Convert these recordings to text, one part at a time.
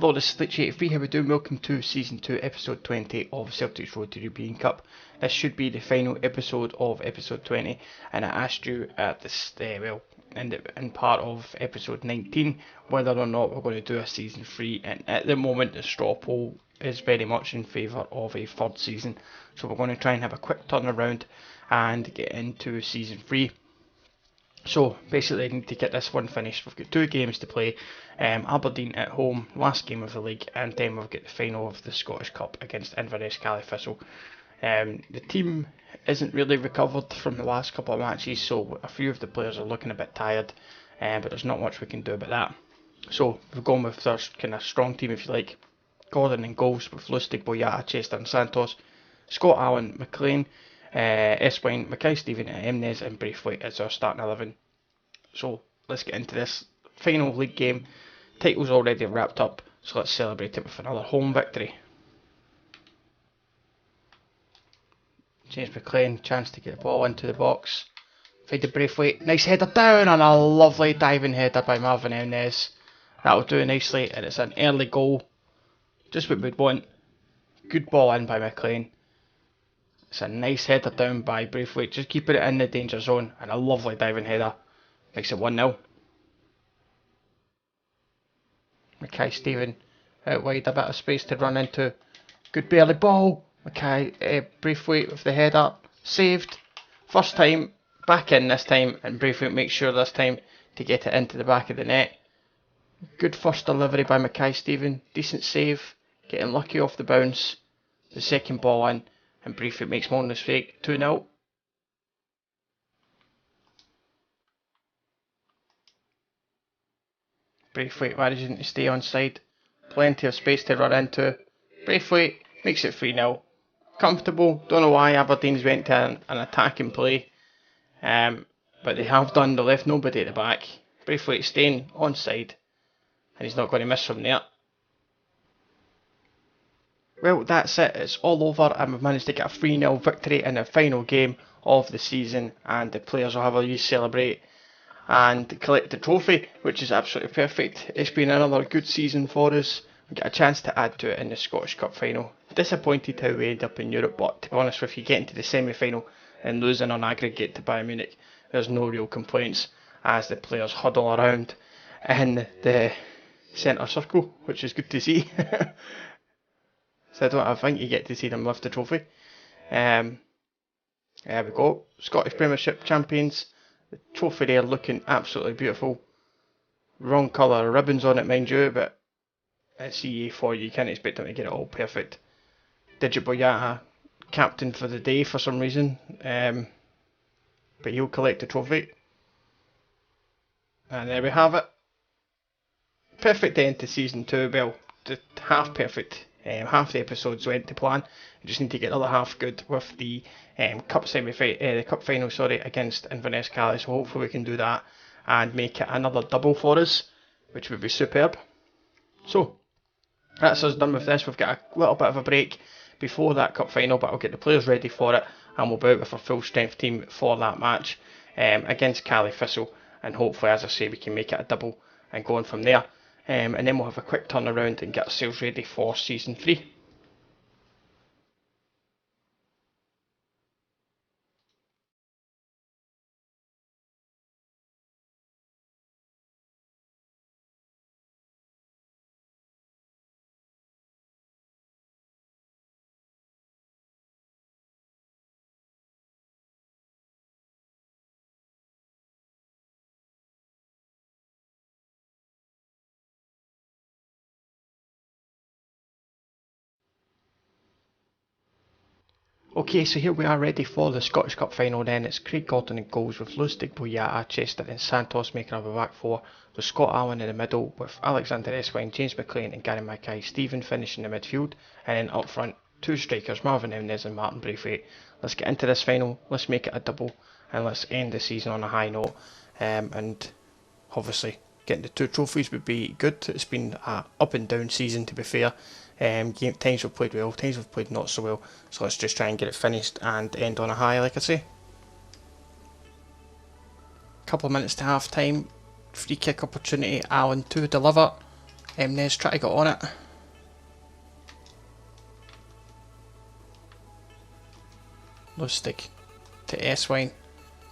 Hello, this is EP20. How we doing? Welcome to Season 2, Episode 20 of Celtic's Road to the European Cup. This should be the final episode of Episode 20, and I asked you at this, in part of Episode 19, whether or not we're going to do a Season 3, and at the moment the straw poll is very much in favour of a third season, so we're going to try and have a quick turnaround and get into Season 3. So basically I need to get this one finished. We've got 2 games to play, Aberdeen at home, last game of the league, and then we've got the final of the Scottish Cup against Inverness Caley Thistle. The team isn't really recovered from the last couple of matches, so a few of the players are looking a bit tired, but there's not much we can do about that. So we've gone with our kind of strong team, if you like. Gordon in goals with Lustig, Boyata, Chester and Santos, Scott Allen, McLean, Eswine, Mackay-Steven, Emnes and Braithwaite as our starting 11. So let's get into this final league game. Title's already wrapped up, so let's celebrate it with another home victory. James McLean, chance to get the ball into the box. Find the Braithwaite, nice header down and a lovely diving header by Marvin Emnes. That'll do nicely, and it's an early goal. Just what we'd want. Good ball in by McLean. It's a nice header down by Braithwaite, just keeping it in the danger zone, and a lovely diving header. Makes it 1-0. Mackay-Steven out wide, a bit of space to run into. Good barely ball. Braithwaite with the header. Saved. First time, back in this time, and Braithwaite makes sure this time to get it into the back of the net. Good first delivery by Mackay-Steven. Decent save. Getting lucky off the bounce. The second ball in, and Braithwaite makes more mistake. 2-0. Braithwaite managing to stay onside. Plenty of space to run into. Braithwaite makes it 3-0. Comfortable. Don't know why Aberdeen's went to an attacking play. But they have done. They left nobody at the back. Braithwaite staying onside. And he's not going to miss from there. Well, that's it. It's all over, and we've managed to get a 3-0 victory in the final game of the season, and the players will have a wee celebrate and collect the trophy, which is absolutely perfect. It's been another good season for us. We get a chance to add to it in the Scottish Cup final. Disappointed how we end up in Europe, but to be honest with you, getting to the semi-final and losing on aggregate to Bayern Munich, there's no real complaints as the players huddle around in the centre circle, which is good to see. So I think you get to see them lift the trophy. There we go. Scottish Premiership champions. The trophy there looking absolutely beautiful. Wrong colour ribbons on it, mind you, but it's EA4, you can't expect them to get it all perfect. Digit Boyata, captain for the day for some reason. But he'll collect the trophy. And there we have it. Perfect end to season 2, well, half perfect. Half the episodes went to plan. We just need to get the other half good with the cup final, against Inverness Caley. So hopefully we can do that and make it another double for us, which would be superb. So that's us done with this. We've got a little bit of a break before that cup final, but I'll get the players ready for it, and we'll be out with our full strength team for that match against Caley Thistle, and hopefully, as I say, we can make it a double and go on from there. And then we'll have a quick turnaround and get ourselves ready for Season 3. Okay, so here we are ready for the Scottish Cup final then. It's Craig Gordon in goals with Lustig, Boyata, Chester and Santos making up a back four, with Scott Allen in the middle with Alexander Eswine, James McLean and Gary Mackay-Steven finishing the midfield, and then up front 2 strikers, Marvin Emnes and Martin Braithwaite. Let's get into this final, let's make it a double, and let's end the season on a high note. And obviously getting the 2 trophies would be good. It's been an up and down season, to be fair. Times we've played well, times we've played not so well, so let's just try and get it finished and end on a high, like I say. Couple of minutes to half time, free kick opportunity, Allen to deliver, Nez try to get on it. Lustig to Eswine.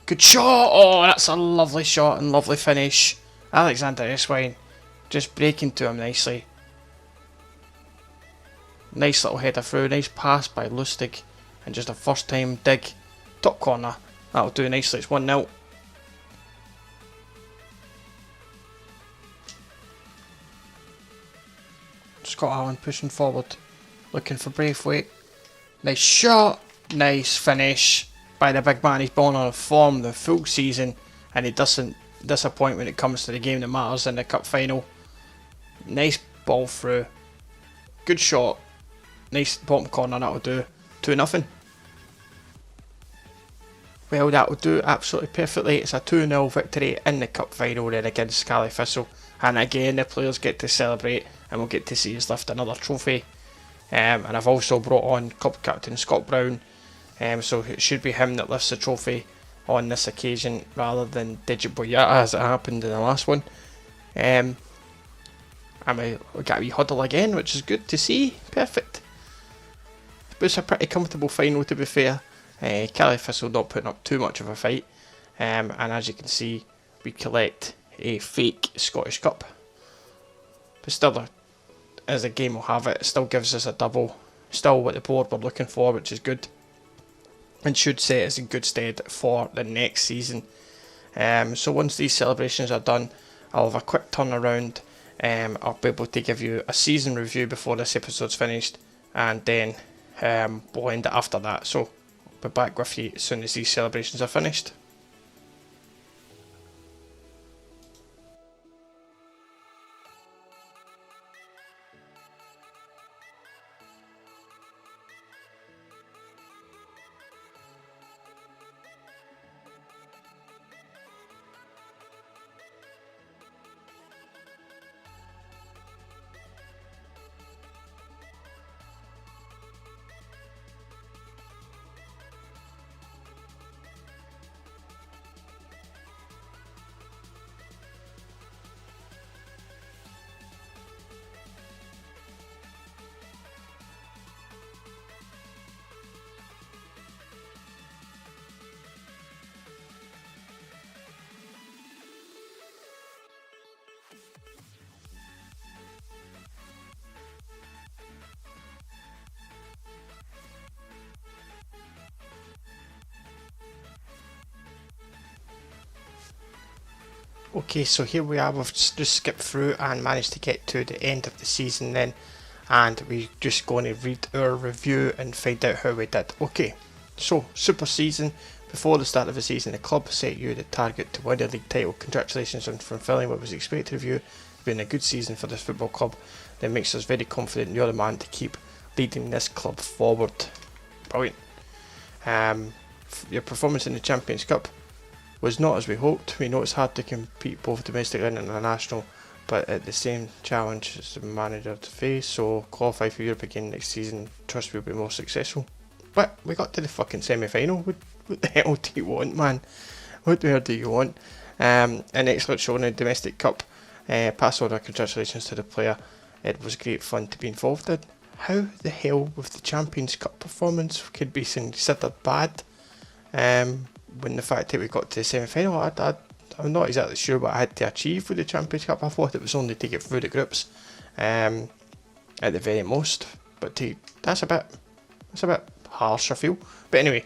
Good shot! Oh, that's a lovely shot and lovely finish. Alexander Eswine just breaking to him nicely. Nice little header through, nice pass by Lustig, and just a first time dig. Top corner, that'll do nicely, it's 1-0. Scott Allen pushing forward, looking for Braithwaite. Nice shot, nice finish by the big man. He's been on form the full season, and he doesn't disappoint when it comes to the game that matters in the cup final. Nice ball through, good shot, nice bottom corner, that'll do. 2-0. Well, that will do absolutely perfectly. It's a 2-0 victory in the cup final then against Scally Thistle, and again the players get to celebrate and we'll get to see us lift another trophy. And I've also brought on club captain Scott Brown, so it should be him that lifts the trophy on this occasion rather than Digit Boyata as it happened in the last one. And we got a wee huddle again, which is good to see. Perfect. It was a pretty comfortable final, to be fair. Scally Thistle not putting up too much of a fight, and as you can see we collect a fake Scottish Cup, but still, as the game will have it, it still gives us a double, still what the board were looking for, which is good and should set us in good stead for the next season. So once these celebrations are done, I'll have a quick turnaround. I'll be able to give you a season review before this episode's finished, and then we'll end it after that. So I'll be back with you as soon as these celebrations are finished. Okay, so here we are, we've just skipped through and managed to get to the end of the season then, and we're just going to read our review and find out how we did. Okay, so super season. Before the start of the season, the club set you the target to win the league title. Congratulations on fulfilling what was expected of you. It's been a good season for this football club that makes us very confident you're the man to keep leading this club forward. Brilliant. Your performance in the Champions Cup was not as we hoped. We know it's hard to compete both domestic and international, but at the same challenge as the manager to face, so qualify for Europe again next season. Trust we'll be more successful. But we got to the fucking semi-final. What the hell do you want, man? What the hell do you want? An excellent show in the domestic cup. Pass on our congratulations to the player. It was great fun to be involved in. How the hell with the Champions Cup performance could be considered bad? When the fact that we got to the semi-final, I'm not exactly sure what I had to achieve with the Champions Cup. I thought it was only to get through the groups, at the very most. But that's a bit harsh, I feel. But anyway,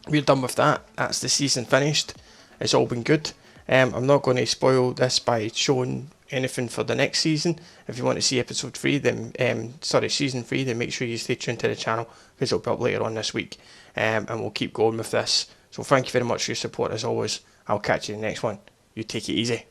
we're done with that. That's the season finished. It's all been good. I'm not going to spoil this by showing anything for the next season. If you want to see episode 3, then season 3, then make sure you stay tuned to the channel, because it'll be up later on this week, and we'll keep going with this. So thank you very much for your support as always. I'll catch you in the next one. You take it easy.